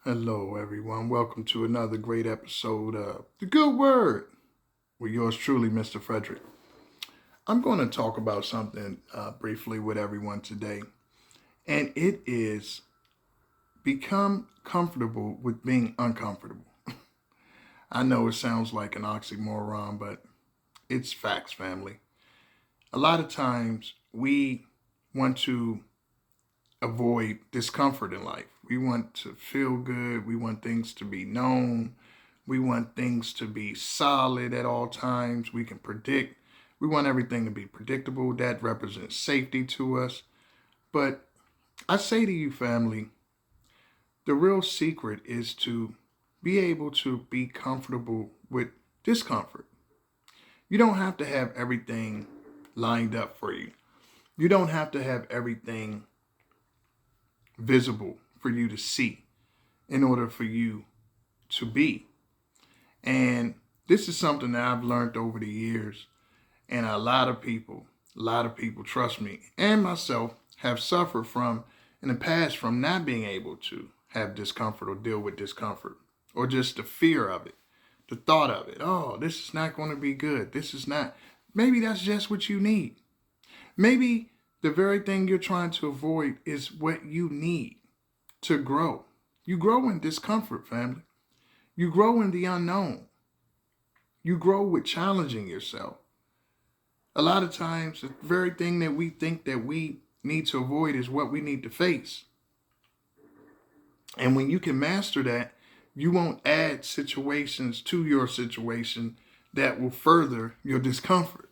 Hello, everyone. Welcome to another great episode of The Good Word with yours truly, Mr. Frederick. I'm going to talk about something briefly with everyone today, and it is become comfortable with being uncomfortable. I know it sounds like an oxymoron, but it's facts, family. A lot of times we want to avoid discomfort in life. We want to feel good. We want things to be known. We want things to be solid at all times. We can predict. We want everything to be predictable. That represents safety to us. But I say to you, family, the real secret is to be able to be comfortable with discomfort. You don't have to have everything lined up for you. You don't have to have everything visible for you to see in order for you to be. And this is something that I've learned over the years. And a lot of people, trust me, and myself have suffered from in the past from not being able to have discomfort or deal with discomfort or just the fear of it, the thought of it. Oh, this is not going to be good. This is not. Maybe that's just what you need. Maybe the very thing you're trying to avoid is what you need to grow. You grow in discomfort, family. You grow in the unknown. You grow with challenging yourself. A lot of times, the very thing that we think that we need to avoid is what we need to face. And when you can master that, you won't add situations to your situation that will further your discomfort.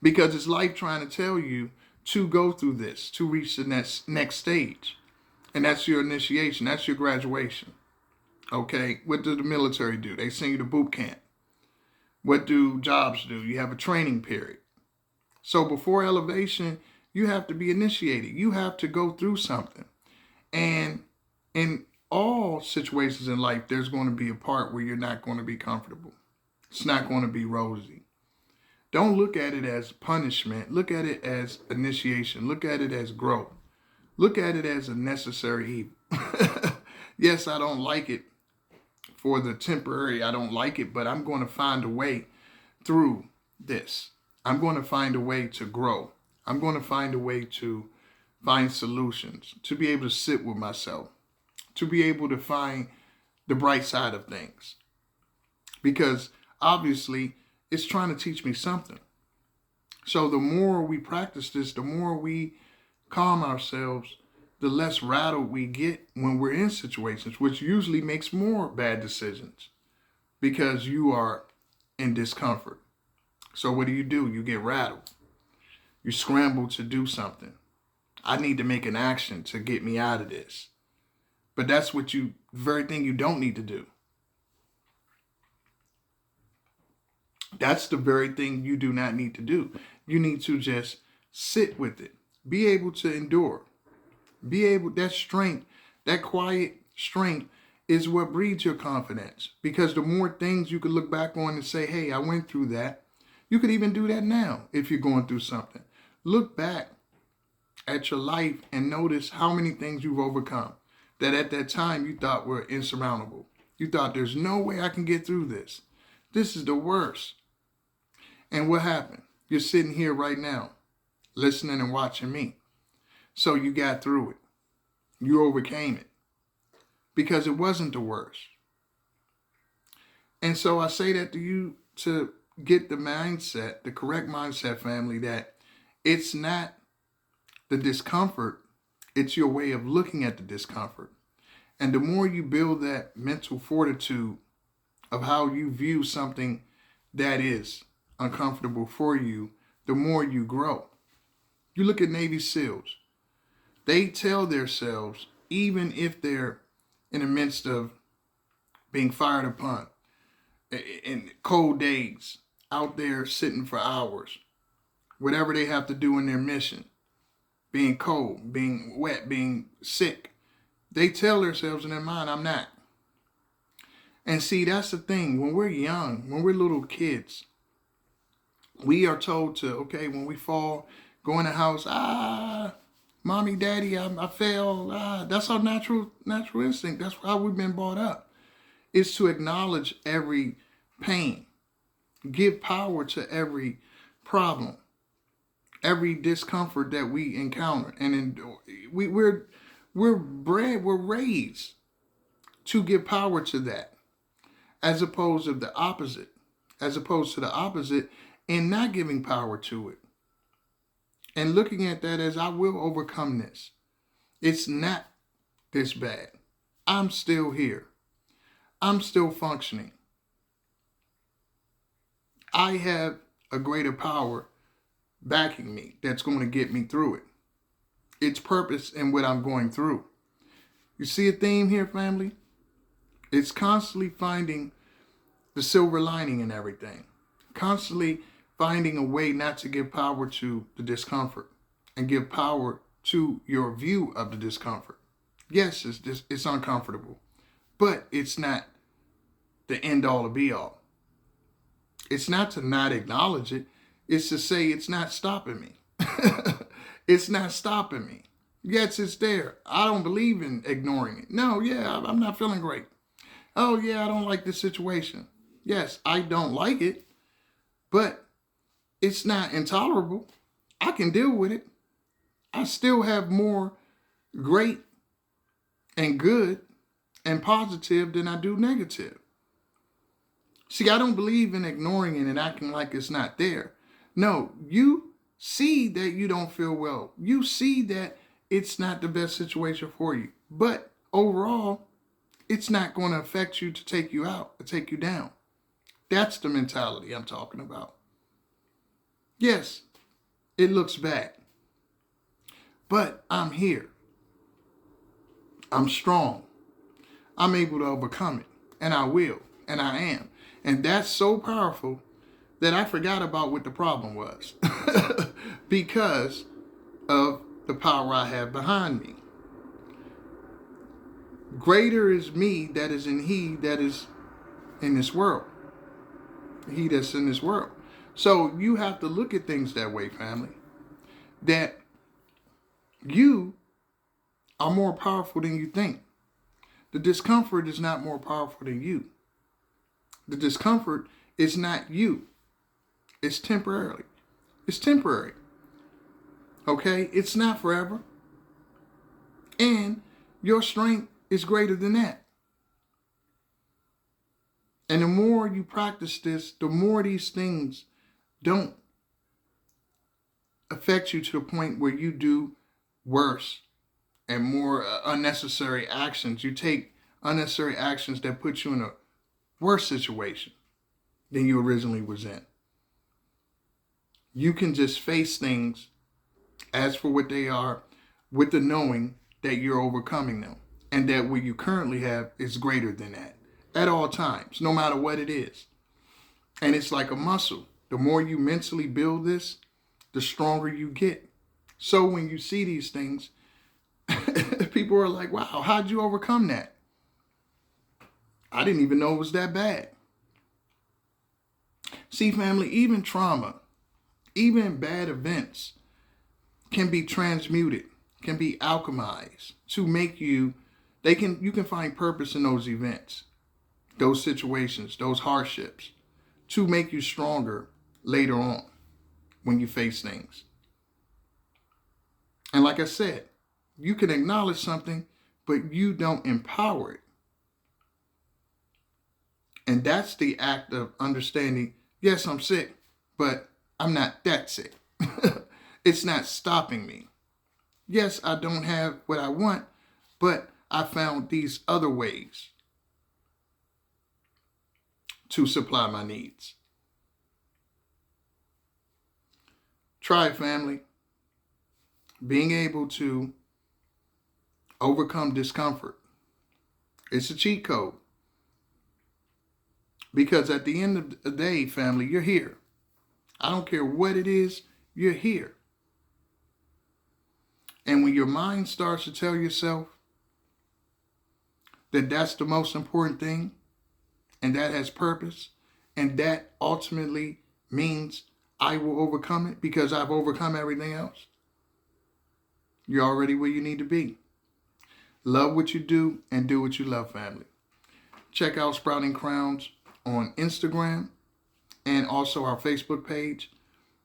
Because it's life trying to tell you to go through this, to reach the next stage. And that's your initiation. That's your graduation. Okay? What does the military do? They send you to boot camp. What do jobs do? You have a training period. So before elevation, you have to be initiated. You have to go through something. And in all situations in life, there's going to be a part where you're not going to be comfortable. It's not going to be rosy. Don't look at it as punishment. Look at it as initiation. Look at it as growth. Look at it as a necessary evil. Yes, I don't like it for the temporary. I don't like it, but I'm going to find a way through this. I'm going to find a way to grow. I'm going to find a way to find solutions, to be able to sit with myself, to be able to find the bright side of things. Because obviously, it's trying to teach me something. So the more we practice this, the more we calm ourselves, the less rattled we get when we're in situations, which usually makes more bad decisions because you are in discomfort. So what do? You get rattled. You scramble to do something. I need to make an action to get me out of this. But that's the very thing you don't need to do. That's the very thing you do not need to do. You need to just sit with it. Be able to endure. That strength, that quiet strength is what breeds your confidence. Because the more things you could look back on and say, hey, I went through that. You could even do that now if you're going through something. Look back at your life and notice how many things you've overcome that at that time you thought were insurmountable. You thought there's no way I can get through this. This is the worst. And what happened? You're sitting here right now, listening and watching me. So you got through it. You overcame it. Because it wasn't the worst. And so I say that to you to get the mindset, the correct mindset, family, that it's not the discomfort, it's your way of looking at the discomfort. And the more you build that mental fortitude of how you view something that is uncomfortable for you, the more you grow. You look at Navy SEALs. They tell themselves, even if they're in the midst of being fired upon, in cold days, out there sitting for hours, whatever they have to do in their mission, being cold, being wet, being sick, they tell themselves in their mind, I'm not. And see, that's the thing. When we're young, when we're little kids, we are told to, okay, when we fall, go in the house, Mommy, daddy, I failed. That's our natural instinct. That's how we've been brought up. Is to acknowledge every pain, give power to every problem, every discomfort that we encounter, and we're raised to give power to that, as opposed to the opposite, and not giving power to it, and looking at that as I will overcome this. It's not this bad. I'm still here. I'm still functioning. I have a greater power backing me that's going to get me through it. It's purpose in what I'm going through. You see a theme here, family? It's constantly finding the silver lining in everything. Constantly finding a way not to give power to the discomfort and give power to your view of the discomfort. Yes, it's uncomfortable, but it's not the end all to be all. It's not to not acknowledge it. It's to say it's not stopping me. It's not stopping me. Yes, it's there. I don't believe in ignoring it. No, yeah, I'm not feeling great. Oh, yeah, I don't like this situation. Yes, I don't like it, but it's not intolerable. I can deal with it. I still have more great and good and positive than I do negative. See, I don't believe in ignoring it and acting like it's not there. No, you see that you don't feel well. You see that it's not the best situation for you. But overall, it's not going to affect you to take you out, or take you down. That's the mentality I'm talking about. Yes, it looks bad, but I'm here. I'm strong. I'm able to overcome it, and I will, and I am. And that's so powerful that I forgot about what the problem was because of the power I have behind me. Greater is me that is in he that is in this world. He that's in this world. So you have to look at things that way, family. That you are more powerful than you think. The discomfort is not more powerful than you. The discomfort is not you. It's temporarily. It's temporary. Okay? It's not forever. And your strength is greater than that. And the more you practice this, the more these things don't affect you to the point where you do worse and more unnecessary actions. You take unnecessary actions that put you in a worse situation than you originally was in. You can just face things as for what they are with the knowing that you're overcoming them and that what you currently have is greater than that at all times, no matter what it is. And it's like a muscle. The more you mentally build this, the stronger you get. So when you see these things, people are like, wow, how'd you overcome that? I didn't even know it was that bad. See, family, even trauma, even bad events can be transmuted, can be alchemized to make you, you can find purpose in those events, those situations, those hardships, to make you stronger later on when you face things. And like I said, you can acknowledge something, but you don't empower it. And that's the act of understanding, yes, I'm sick, but I'm not that sick. It's not stopping me. Yes, I don't have what I want, but I found these other ways to supply my needs. Try it, family. Being able to overcome discomfort. It's a cheat code. Because at the end of the day, family, you're here. I don't care what it is, you're here. And when your mind starts to tell yourself that that's the most important thing, and that has purpose, and that ultimately means I will overcome it because I've overcome everything else, you're already where you need to be. Love what you do and do what you love, family. Check out Sprouting Crowns on Instagram and also our Facebook page.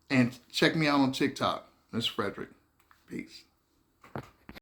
And check me out on TikTok. Miss Frederick. Peace.